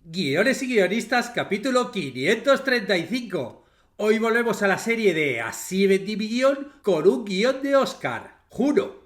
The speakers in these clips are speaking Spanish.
Guiones y guionistas, capítulo 535. Hoy volvemos a la serie de Así vendí mi guión con un guión de Oscar, Juno.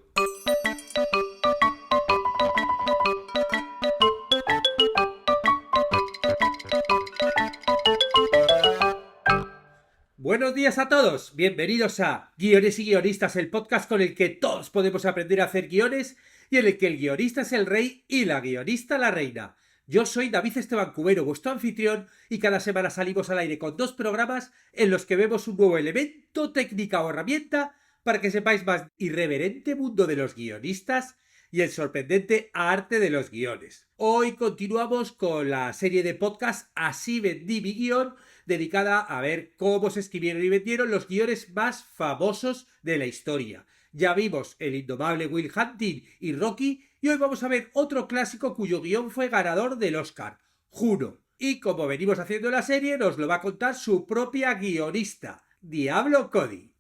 Buenos días a todos, bienvenidos a Guiones y Guionistas, el podcast con el que todos podemos aprender a hacer guiones y en el que el guionista es el rey y la guionista la reina. Yo soy David Esteban Cubero, vuestro anfitrión, y cada semana salimos al aire con dos programas en los que vemos un nuevo elemento, técnica o herramienta para que sepáis más irreverente mundo de los guionistas y el sorprendente arte de los guiones. Hoy continuamos con la serie de podcast Así vendí mi guión, dedicada a ver cómo se escribieron y vendieron los guiones más famosos de la historia. Ya vimos El indomable Will Hunting y Rocky, y hoy vamos a ver otro clásico cuyo guión fue ganador del Oscar, Juno. Y como venimos haciendo la serie, nos lo va a contar su propia guionista, Diablo Cody.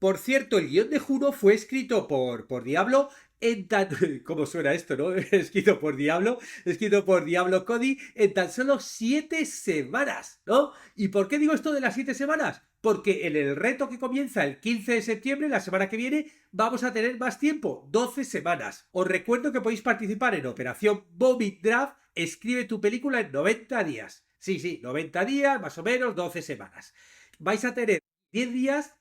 Por cierto, el guión de Juno fue escrito por Diablo en tan... ¿Cómo suena esto, no? Escrito por Diablo Cody en tan solo 7 semanas, ¿no? ¿Y por qué digo esto de las 7 semanas? Porque en el reto que comienza el 15 de septiembre, la semana que viene, vamos a tener más tiempo, 12 semanas. Os recuerdo que podéis participar en Operación Vomit Draft, escribe tu película en 90 días. Sí, 90 días, más o menos, 12 semanas. Vais a tener 10 días.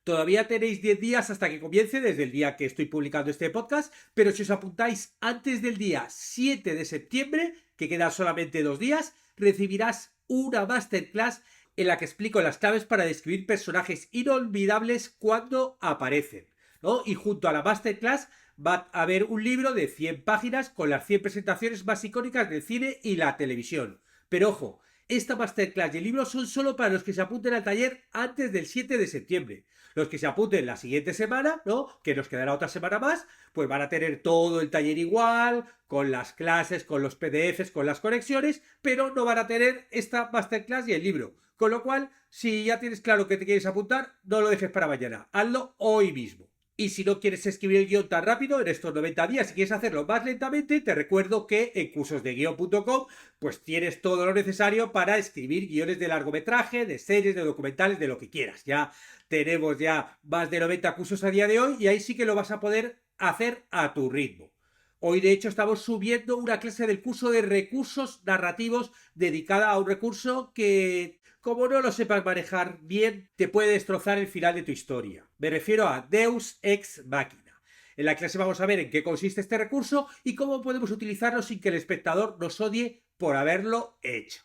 Todavía tenéis 10 días hasta que comience, desde el día que estoy publicando este podcast, pero si os apuntáis antes del día 7 de septiembre, que quedan solamente 2 días, recibirás una masterclass en la que explico las claves para describir personajes inolvidables cuando aparecen, ¿no? Y junto a la masterclass va a haber un libro de 100 páginas con las 100 presentaciones más icónicas del cine y la televisión. Pero ojo, esta masterclass y el libro son solo para los que se apunten al taller antes del 7 de septiembre. Los que se apunten la siguiente semana, ¿no? Que nos quedará otra semana más, pues van a tener todo el taller igual, con las clases, con los PDFs, con las conexiones, pero no van a tener esta masterclass y el libro. Con lo cual, si ya tienes claro que te quieres apuntar, no lo dejes para mañana. Hazlo hoy mismo. Y si no quieres escribir el guión tan rápido en estos 90 días, si quieres hacerlo más lentamente, te recuerdo que en cursosdeguion.com pues tienes todo lo necesario para escribir guiones de largometraje, de series, de documentales, de lo que quieras. Ya tenemos ya más de 90 cursos a día de hoy y ahí sí que lo vas a poder hacer a tu ritmo. Hoy, de hecho, estamos subiendo una clase del curso de recursos narrativos dedicada a un recurso que, como no lo sepas manejar bien, te puede destrozar el final de tu historia. Me refiero a Deus Ex Machina. En la clase vamos a ver en qué consiste este recurso y cómo podemos utilizarlo sin que el espectador nos odie por haberlo hecho.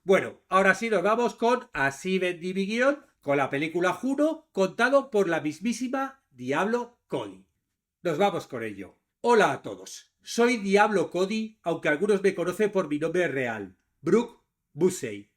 Bueno, ahora sí nos vamos con Así vendí mi guión, con la película Juno, contado por la mismísima Diablo Cody. Nos vamos con ello. Hola a todos. Soy Diablo Cody, aunque algunos me conocen por mi nombre real, Brooke Busey.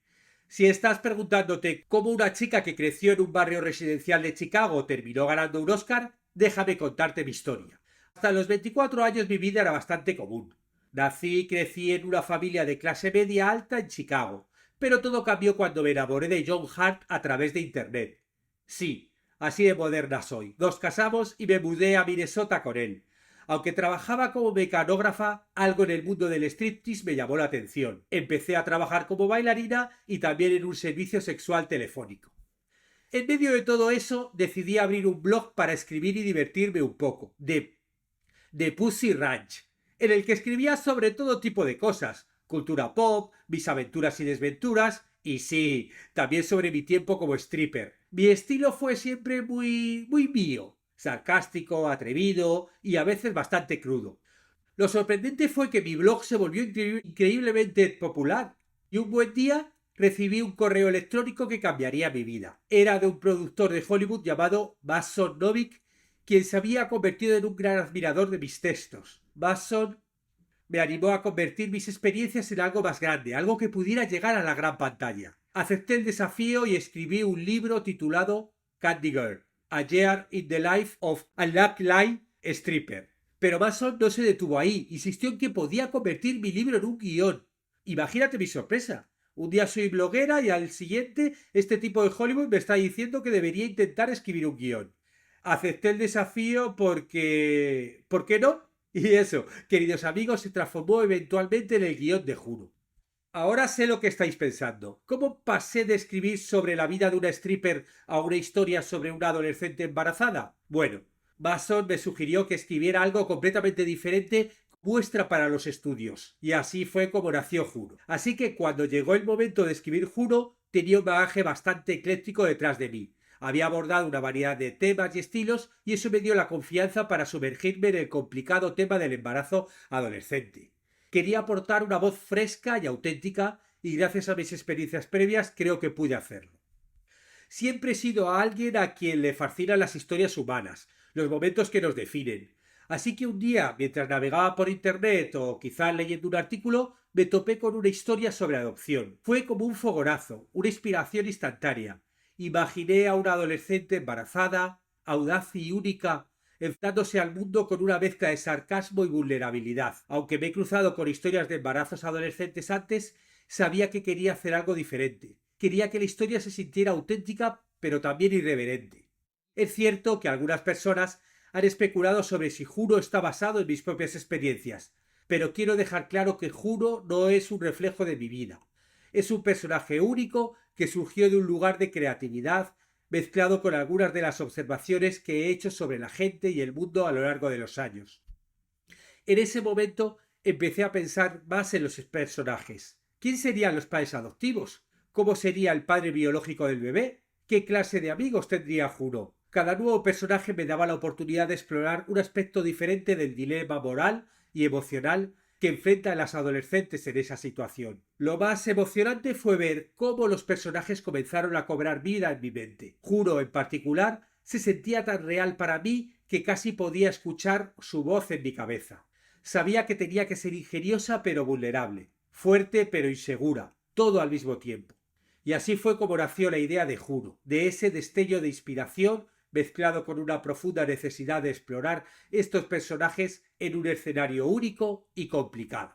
Si estás preguntándote cómo una chica que creció en un barrio residencial de Chicago terminó ganando un Oscar, déjame contarte mi historia. Hasta los 24 años mi vida era bastante común. Nací y crecí en una familia de clase media alta en Chicago, pero todo cambió cuando me enamoré de John Hart a través de internet. Sí, así de moderna soy. Nos casamos y me mudé a Minnesota con él. Aunque trabajaba como mecanógrafa, algo en el mundo del striptease me llamó la atención. Empecé a trabajar como bailarina y también en un servicio sexual telefónico. En medio de todo eso, decidí abrir un blog para escribir y divertirme un poco, de Pussy Ranch, en el que escribía sobre todo tipo de cosas, cultura pop, mis aventuras y desventuras, y sí, también sobre mi tiempo como stripper. Mi estilo fue siempre muy mío, sarcástico, atrevido y a veces bastante crudo. Lo sorprendente fue que mi blog se volvió increíblemente popular y un buen día recibí un correo electrónico que cambiaría mi vida. Era de un productor de Hollywood llamado Mason Novick, quien se había convertido en un gran admirador de mis textos. Mason me animó a convertir mis experiencias en algo más grande, algo que pudiera llegar a la gran pantalla. Acepté el desafío y escribí un libro titulado Candy Girl, A Year in the Life of a Lucky Stripper. Pero Mason no se detuvo ahí, insistió en que podía convertir mi libro en un guión. Imagínate mi sorpresa. Un día soy bloguera y al siguiente este tipo de Hollywood me está diciendo que debería intentar escribir un guión. Acepté el desafío porque... ¿Por qué no? Y eso, queridos amigos, se transformó eventualmente en el guión de Juno. Ahora sé lo que estáis pensando. ¿Cómo pasé de escribir sobre la vida de una stripper a una historia sobre una adolescente embarazada? Bueno, Mason me sugirió que escribiera algo completamente diferente, muestra para los estudios. Y así fue como nació Juno. Así que cuando llegó el momento de escribir Juno, tenía un bagaje bastante ecléctico detrás de mí. Había abordado una variedad de temas y estilos y eso me dio la confianza para sumergirme en el complicado tema del embarazo adolescente. Quería aportar una voz fresca y auténtica y gracias a mis experiencias previas creo que pude hacerlo. Siempre he sido alguien a quien le fascinan las historias humanas, los momentos que nos definen. Así que un día, mientras navegaba por internet o quizás leyendo un artículo, me topé con una historia sobre adopción. Fue como un fogonazo, una inspiración instantánea. Imaginé a una adolescente embarazada, audaz y única, enfrentándose al mundo con una mezcla de sarcasmo y vulnerabilidad. Aunque me he cruzado con historias de embarazos adolescentes antes, sabía que quería hacer algo diferente. Quería que la historia se sintiera auténtica, pero también irreverente. Es cierto que algunas personas han especulado sobre si Juno está basado en mis propias experiencias, pero quiero dejar claro que Juno no es un reflejo de mi vida. Es un personaje único que surgió de un lugar de creatividad, mezclado con algunas de las observaciones que he hecho sobre la gente y el mundo a lo largo de los años. En ese momento empecé a pensar más en los personajes. ¿Quién serían los padres adoptivos? ¿Cómo sería el padre biológico del bebé? ¿Qué clase de amigos tendría Juno? Cada nuevo personaje me daba la oportunidad de explorar un aspecto diferente del dilema moral y emocional que enfrentan las adolescentes en esa situación. Lo más emocionante fue ver cómo los personajes comenzaron a cobrar vida en mi mente. Juno, en particular, se sentía tan real para mí que casi podía escuchar su voz en mi cabeza. Sabía que tenía que ser ingeniosa pero vulnerable, fuerte pero insegura, todo al mismo tiempo. Y así fue como nació la idea de Juno, de ese destello de inspiración mezclado con una profunda necesidad de explorar estos personajes en un escenario único y complicado.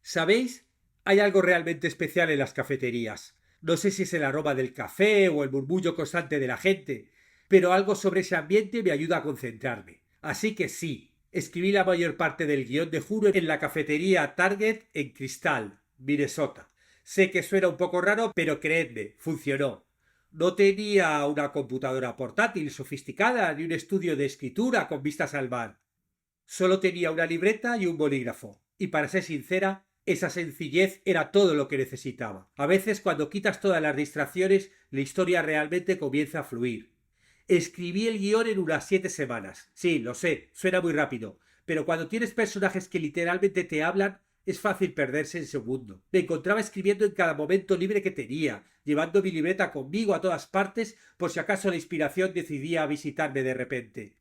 ¿Sabéis? Hay algo realmente especial en las cafeterías. No sé si es el aroma del café o el murmullo constante de la gente, pero algo sobre ese ambiente me ayuda a concentrarme. Así que sí, escribí la mayor parte del guión de Juno en la cafetería Target en Crystal, Minnesota. Sé que suena un poco raro, pero creedme, funcionó. No tenía una computadora portátil sofisticada ni un estudio de escritura con vistas al mar. Solo tenía una libreta y un bolígrafo. Y para ser sincera, esa sencillez era todo lo que necesitaba. A veces, cuando quitas todas las distracciones, la historia realmente comienza a fluir. Escribí el guión en unas 7 semanas. Sí, lo sé, suena muy rápido, pero cuando tienes personajes que literalmente te hablan, es fácil perderse en segundo. Me encontraba escribiendo en cada momento libre que tenía, llevando mi libreta conmigo a todas partes por si acaso la inspiración decidía visitarme de repente.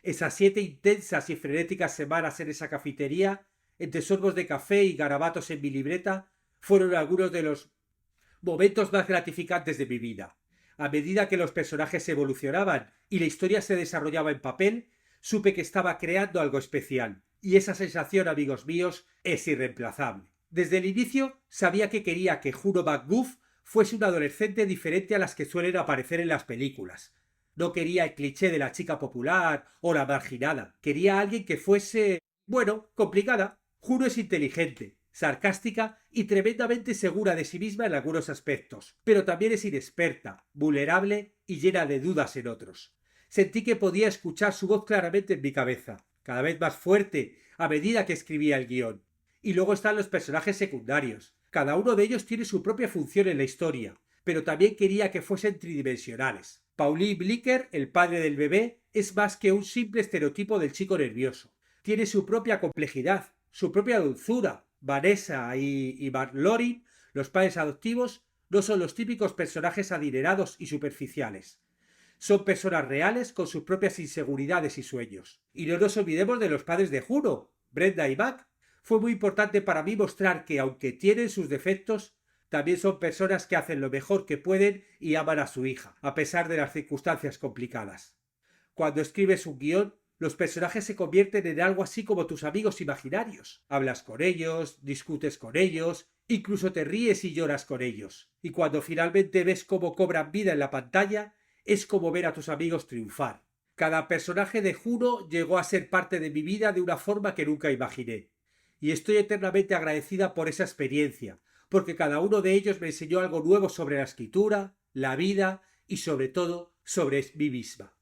Esas 7 intensas y frenéticas semanas en esa cafetería, entre sorbos de café y garabatos en mi libreta, fueron algunos de los momentos más gratificantes de mi vida. A medida que los personajes evolucionaban y la historia se desarrollaba en papel, supe que estaba creando algo especial, y esa sensación, amigos míos, es irreemplazable. Desde el inicio sabía que quería que Juno MacGuff fuese una adolescente diferente a las que suelen aparecer en las películas. No quería el cliché de la chica popular o la marginada. Quería a alguien que fuese, bueno, complicada. Juno es inteligente, sarcástica y tremendamente segura de sí misma en algunos aspectos, pero también es inexperta, vulnerable y llena de dudas en otros. Sentí que podía escuchar su voz claramente en mi cabeza, cada vez más fuerte a medida que escribía el guión. Y luego están los personajes secundarios. Cada uno de ellos tiene su propia función en la historia, pero también quería que fuesen tridimensionales. Pauline Blicker, el padre del bebé, es más que un simple estereotipo del chico nervioso. Tiene su propia complejidad, su propia dulzura. Vanessa y Mark Loring, los padres adoptivos, no son los típicos personajes adinerados y superficiales. Son personas reales con sus propias inseguridades y sueños. Y no nos olvidemos de los padres de Juno, Brenda y Mac. Fue muy importante para mí mostrar que, aunque tienen sus defectos, también son personas que hacen lo mejor que pueden y aman a su hija, a pesar de las circunstancias complicadas. Cuando escribes un guión, los personajes se convierten en algo así como tus amigos imaginarios. Hablas con ellos, discutes con ellos, incluso te ríes y lloras con ellos. Y cuando finalmente ves cómo cobran vida en la pantalla, es como ver a tus amigos triunfar. Cada personaje de Juro llegó a ser parte de mi vida de una forma que nunca imaginé. Y estoy eternamente agradecida por esa experiencia, porque cada uno de ellos me enseñó algo nuevo sobre la escritura, la vida y sobre todo sobre mí misma.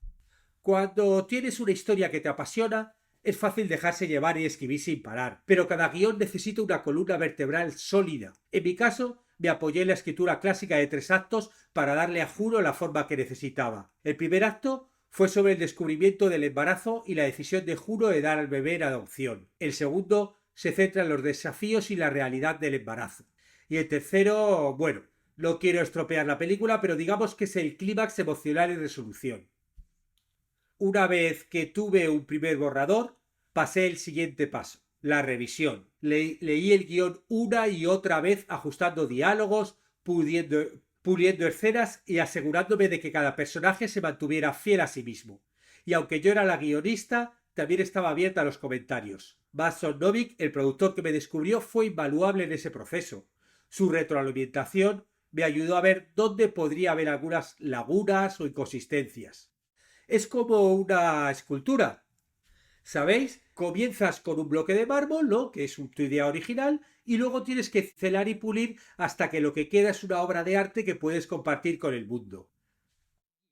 Cuando tienes una historia que te apasiona, es fácil dejarse llevar y escribir sin parar, pero cada guión necesita una columna vertebral sólida. En mi caso, me apoyé en la escritura clásica de 3 actos para darle a Juro la forma que necesitaba. El primer acto fue sobre el descubrimiento del embarazo y la decisión de Juro de dar al bebé en adopción. El segundo se centra en los desafíos y la realidad del embarazo. Y el tercero, bueno, no quiero estropear la película, pero digamos que es el clímax emocional y resolución. Una vez que tuve un primer borrador, pasé el siguiente paso, la revisión. Leí el guión una y otra vez ajustando diálogos, puliendo escenas y asegurándome de que cada personaje se mantuviera fiel a sí mismo. Y aunque yo era la guionista, también estaba abierta a los comentarios. Mason Novik, el productor que me descubrió, fue invaluable en ese proceso. Su retroalimentación me ayudó a ver dónde podría haber algunas lagunas o inconsistencias. Es como una escultura. ¿Sabéis? Comienzas con un bloque de mármol, ¿no? Que es tu idea original, y luego tienes que celar y pulir hasta que lo que queda es una obra de arte que puedes compartir con el mundo.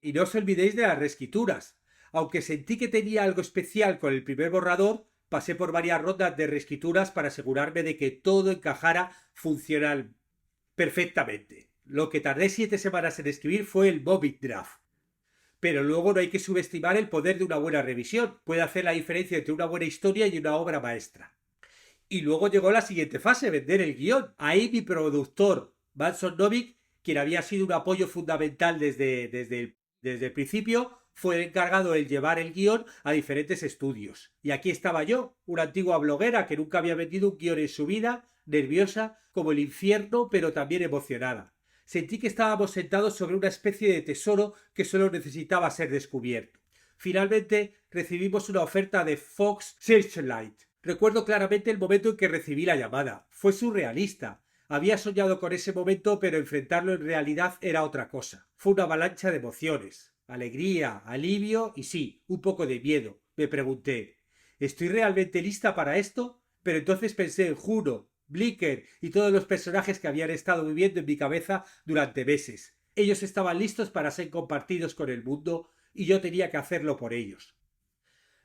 Y no os olvidéis de las reescrituras. Aunque sentí que tenía algo especial con el primer borrador, pasé por varias rondas de reescrituras para asegurarme de que todo encajara funcional perfectamente. Lo que tardé 7 semanas en escribir fue el Mobbing Draft. Pero luego no hay que subestimar el poder de una buena revisión. Puede hacer la diferencia entre una buena historia y una obra maestra. Y luego llegó la siguiente fase, vender el guión. Ahí mi productor, Mason Novik, quien había sido un apoyo fundamental desde el principio, fue el encargado de llevar el guión a diferentes estudios. Y aquí estaba yo, una antigua bloguera que nunca había vendido un guión en su vida, nerviosa como el infierno, pero también emocionada. Sentí que estábamos sentados sobre una especie de tesoro que solo necesitaba ser descubierto. Finalmente recibimos una oferta de Fox Searchlight. Recuerdo claramente el momento en que recibí la llamada. Fue surrealista. Había soñado con ese momento, pero enfrentarlo en realidad era otra cosa. Fue una avalancha de emociones. Alegría, alivio y sí, un poco de miedo. Me pregunté, ¿estoy realmente lista para esto? Pero entonces pensé en Juno, Blicker y todos los personajes que habían estado viviendo en mi cabeza durante meses. Ellos estaban listos para ser compartidos con el mundo y yo tenía que hacerlo por ellos.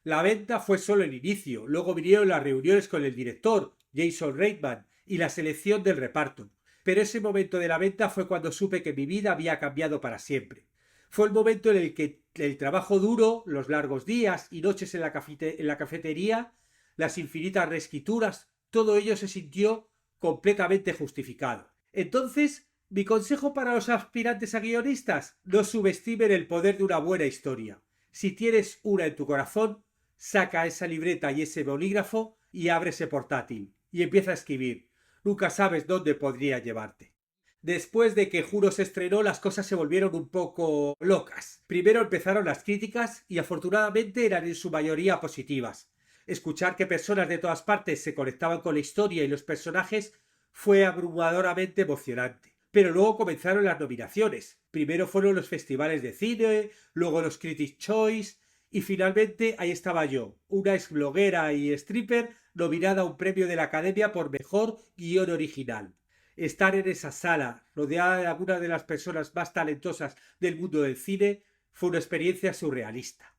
La venta fue solo el inicio, luego vinieron las reuniones con el director, Jason Reitman, y la selección del reparto. Pero ese momento de la venta fue cuando supe que mi vida había cambiado para siempre. Fue el momento en el que el trabajo duro, los largos días y noches en la cafetería, las infinitas reescrituras, todo ello se sintió completamente justificado. Entonces, mi consejo para los aspirantes a guionistas: no subestimen el poder de una buena historia. Si tienes una en tu corazón, saca esa libreta y ese bolígrafo y abre ese portátil y empieza a escribir. Nunca sabes dónde podría llevarte. Después de que Juro se estrenó, las cosas se volvieron un poco locas. Primero empezaron las críticas y afortunadamente eran en su mayoría positivas. Escuchar que personas de todas partes se conectaban con la historia y los personajes fue abrumadoramente emocionante. Pero luego comenzaron las nominaciones. Primero fueron los festivales de cine, luego los Critics' Choice y finalmente ahí estaba yo, una ex bloguera y stripper nominada a un premio de la Academia por mejor guión original. Estar en esa sala, rodeada de algunas de las personas más talentosas del mundo del cine, fue una experiencia surrealista.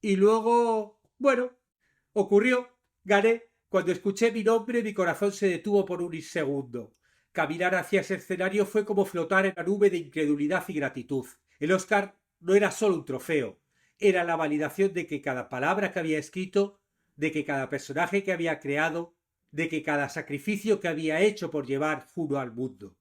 Y luego, bueno, ocurrió, gané. Cuando escuché mi nombre, mi corazón se detuvo por un segundo. Caminar hacia ese escenario fue como flotar en la nube de incredulidad y gratitud. El Oscar no era solo un trofeo, era la validación de que cada palabra que había escrito, de que cada personaje que había creado, de que cada sacrificio que había hecho por llevar Juno al mundo.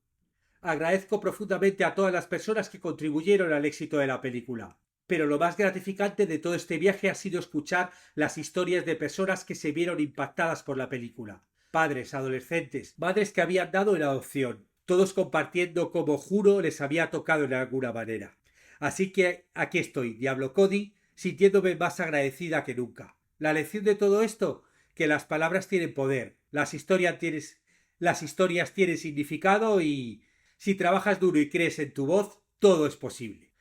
Agradezco profundamente a todas las personas que contribuyeron al éxito de la película. Pero lo más gratificante de todo este viaje ha sido escuchar las historias de personas que se vieron impactadas por la película. Padres, adolescentes, madres que habían dado en adopción, todos compartiendo cómo Juro les había tocado en alguna manera. Así que aquí estoy, Diablo Cody, sintiéndome más agradecida que nunca. La lección de todo esto: que las palabras tienen poder, las historias tienen significado y si trabajas duro y crees en tu voz, todo es posible.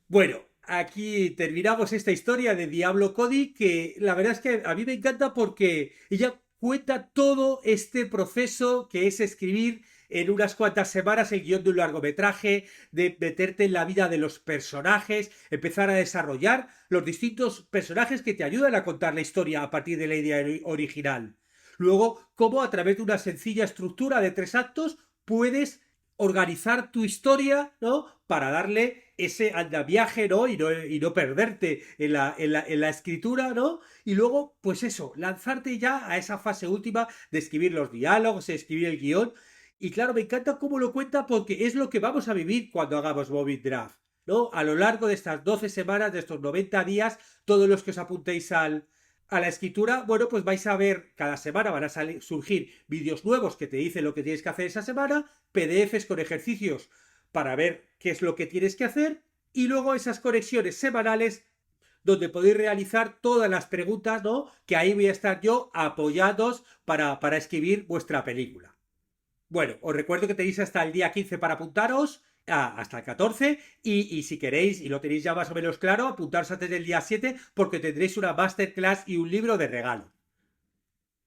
Bueno, aquí terminamos esta historia de Diablo Cody, que la verdad es que a mí me encanta porque ella cuenta todo este proceso que es escribir en unas cuantas semanas el guión de un largometraje, de meterte en la vida de los personajes, empezar a desarrollar los distintos personajes que te ayudan a contar la historia a partir de la idea original. Luego, cómo a través de una sencilla estructura de 3 actos puedes organizar tu historia, ¿no? Para darle ese andaviaje, ¿no? Y no perderte en la escritura, ¿no? Y luego, pues eso, lanzarte ya a esa fase última de escribir los diálogos, de escribir el guión. Y claro, me encanta cómo lo cuenta porque es lo que vamos a vivir cuando hagamos Mobbing Draft, ¿no? A lo largo de estas 12 semanas, de estos 90 días, todos los que os apuntéis a la escritura, bueno, pues vais a ver, cada semana van a surgir vídeos nuevos que te dicen lo que tienes que hacer esa semana, PDFs con ejercicios para ver qué es lo que tienes que hacer y luego esas conexiones semanales donde podéis realizar todas las preguntas, ¿no? Que ahí voy a estar yo apoyados para escribir vuestra película. Bueno, os recuerdo que tenéis hasta el día 15 para apuntaros, hasta el 14, y si queréis, y lo tenéis ya más o menos claro, apuntaros antes del día 7 porque tendréis una masterclass y un libro de regalo.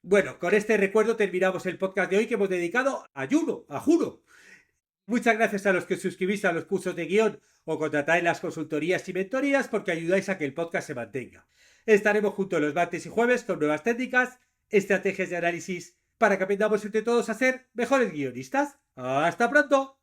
Bueno, con este recuerdo terminamos el podcast de hoy que hemos dedicado a Juno, a Juro. Muchas gracias a los que os suscribís a los cursos de guión o contratáis las consultorías y mentorías porque ayudáis a que el podcast se mantenga. Estaremos juntos los martes y jueves con nuevas técnicas, estrategias de análisis para que aprendamos entre todos a ser mejores guionistas. ¡Hasta pronto!